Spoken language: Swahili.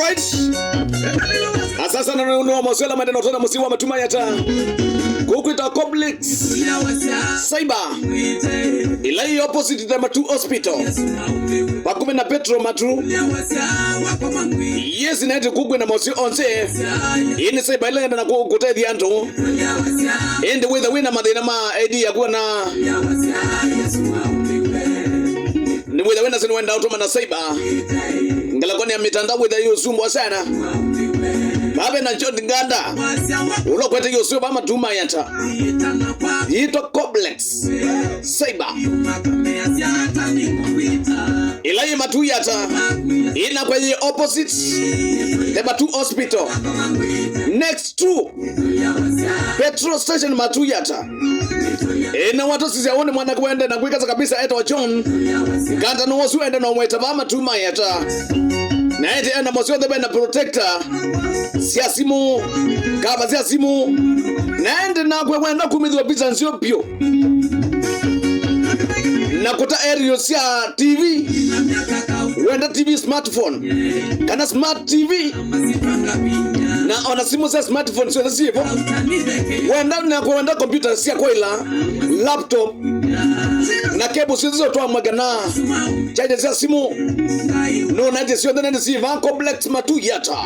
right. Sasa na no mosela madeno tona musiwa matuma yata. Kukwita complex cyber ilai opposite the Matu hospital pakume na Petro Matu. Yes inaite kugwe na mosi onse ini cyber ile na kutethi anto ende with wina mathina ma edi yakuwa na ni with wina sini wenda auto na cyber ngala kwani ya mitandao with hiyo sumbwa sana babe na John Nganda ulo kwete yo sio bama tuma yata yito complex cyber ilai Matu yata ina kwenye opposite the Matu hospital next to petrol station Matu yata ina watu sisi aone mwana kwende na kuikaza kabisa eto John Nganda no wasu ende no mweta bama tuma yata na ete ena mosio the bena protector siasimu kaba siasimu naende na kwenda kumidwa pizza nsio pio na kuta aerial sia TV wenda TV smartphone kana smart TV na ona simu za smartphone sio sivyo wenda na kwenda computer sia kwa ila laptop na cable sizo toa magana chaje sia simu no na je sio ndani si va complex Matu yata.